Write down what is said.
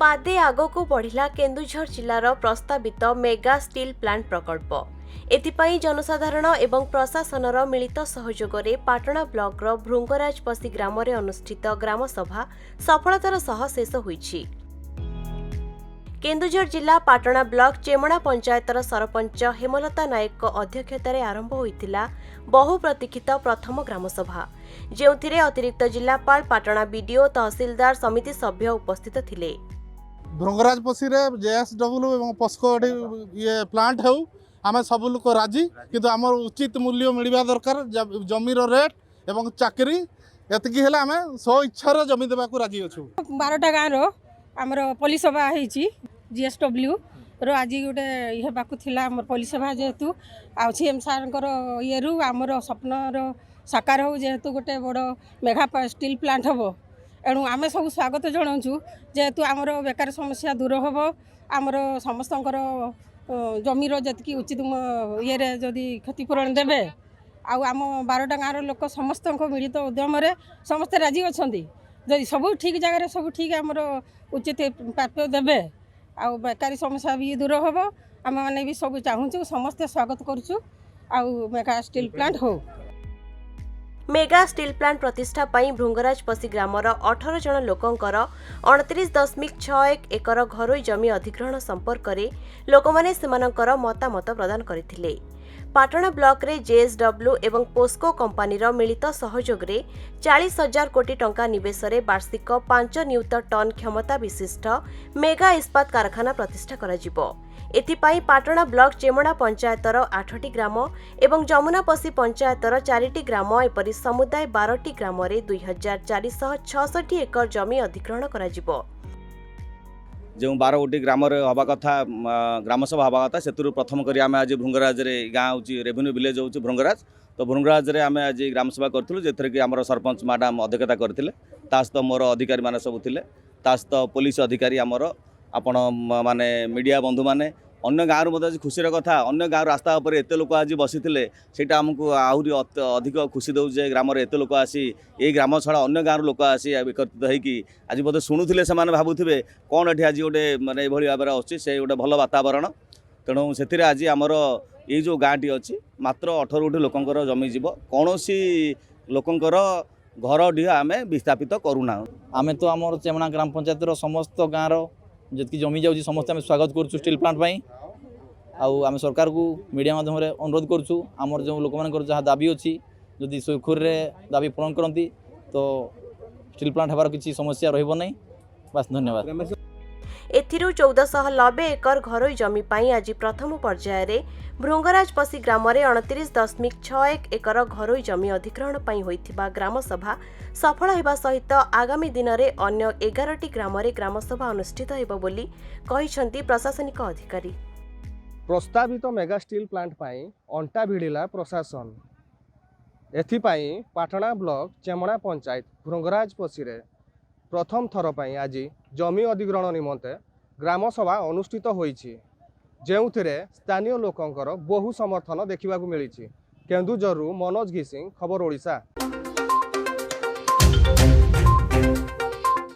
पादे आगको बढ़िला केन्दुझर जिलार प्रस्तावित mega steel plant प्रकल्प एथिपाई जनसाधारण एवं प्रशासनर मिलित सहयोगरे पाटणा ब्लॉकर भृंगराजपसी ग्राम रे अनुष्ठित ग्रामसभा सफलतार सह शेष होईछि। केन्दुझर जिला पाटणा ब्लॉक चेमणा पंचायतर सरपंच हेमलता नायक अध्यक्षतार आरंभ होइतिला बहु प्रतीक्षित प्रथम ग्रामसभा जेउथिरे अतिरिक्त जिलापाल पाटणा बीडीओ तहसीलदार समिति सभ्य उपस्थित थिले। भृंगराजपसी रे जेएसडब्ल्यू एवं पस्को ये प्लांट हो आम सब लोक राजी किंतु आम उचित मूल्य मिलवा दरकार जमीर रेट एवं चाकरी एतकी हेले आम स्व इच्छार जमी देवा राजी अच्छु। 12टा गाँव आमर पुलिस सभा होईची जीएसडब्ल्यू रो आज गोटे हेबाकू थिला आमर पुलिस सभा जेहेतु आ सीएम सारंकर ये रु आमर स्वप्नर साकार हो जेहेतु गोटे बड़ मेगा स्टील प्लांट हम एणु आम सब स्वागत जनाऊँ जेहेतु आमर बेकार समस्या दूर हम आमर समस्तंकर जमीर जी उचित ये जदि क्षतिपूरण देवे आम 12टा गाँव लोक समस्त मिलित उद्यम समस्ते राजी अच्छा जदि सब ठीक जगह सब ठीक आमर उचित प्राप्य देवे आ बेकारी समस्या भी दूर हम आम मैंने भी सब चाहूँ समस्ते स्वागत करुँ मेगा स्टील प्लांट हो। मेगा स्टील प्लांट प्रतिष्ठा पई भृंगराजपसी ग्रामर 18 जन लोकंकर 29.61 एकर घरोई जमी अधिग्रहण संपर्क में लोकमाने सेमानंकर मतामत प्रदान करथिले। पाटणा ब्लॉक रे जेएसडब्ल्यू एवं पोस्को कंपानी मिलित सहयोग रे 40,000 कोटी टंका निवेश रे वार्षिक 5 नियुत टन क्षमता विशिष्ट मेगा इस्पात कारखाना प्रतिष्ठा कराजिबो। एथिपाई पाटणा ब्लॉक चेमणा पंचायतर 8टी ग्राम एवं जमुनापसी पंचायतर 4टी ग्राम एपरि समुदाय 12टी ग्राम रे 2466 एकर जमी अधिग्रहण कराजिबो। जो 12 गोटी ग्राम हवा कथा ग्रामसभा हवा कथा से प्रथम करी आम आज भृंगराज गाँ हूँ रेवेन्यू विलेज हूँ भृंगराज तो भृंगराज आम आज ग्रामसभा करूँ जो कि आम सरपंच मैडम अध्यक्षता करते सहित मोर अधिकारी मैंने सब थे सहित पुलिस अधिकारी आमर आपण माने मीडिया बंधु मैंने अन्य गाँव मत खुशीर कथा अन्य गाँव रास्ता उपर एत लोक आज बसी से आमको आहरी अधिक खुशी दौचे ग्राम एत लोक आसी ये ग्राम छड़ा अन्य गाँव लोक आसी एकत्रित होगी आज बोधे शुणुले से भावुवे कौन ये आज गोटे मानने भाव अच्छी से गोटे भल वातावरण तेणु से आज आमर ये जो गाँटी अच्छी मात्र 18 गोटी लोकंर जमी जीव कौन लोकंर घर ढी आम विस्थापित करूना आम तो आम चेमणा ग्राम पंचायत समस्त गाँव जी जमी जाऊँगी समस्त आम स्वागत करुँ स्टील प्लांट आम सरकार को मीडिया माध्यम अनुरोध करुँ आमर जो लोक मान जहाँ दाबी अच्छी जदि सुखुर दाबी पूरण करती तो स्टील प्लांट हबार किसी समस्या रही बस धन्यवाद। एथिरु 1490 एकर घरोई जमी पाई आज प्रथम पर्याय रे भृंगराजपसी ग्राम रे 29.61 एकर घरोई जमी अधिग्रहण पाई होइथिबा ग्रामसभा सफल हेबा सहित आगामी दिन रे अन्य 11टी ग्राम रे ग्रामसभा अनुष्ठित हेबो बोली कहिसंती प्रशासनिक अधिकारी। प्रस्तावित मेगा स्टील प्लांट पाई अंटा भिड़िला प्रशासन एथिपाई पाटणा ब्लॉक चेमणा पंचायत भृंगराजपसी रे प्रथम थर पाई आज जमी अधिग्रहण निमंते ग्रामसभा अनुष्ठित होईछि जेउथिरे स्थानीय लोकंकर बहु समर्थन देखिबाकू मिलिछि। केन्दुझरु मनोज घिसिंग खबर ओडिशा।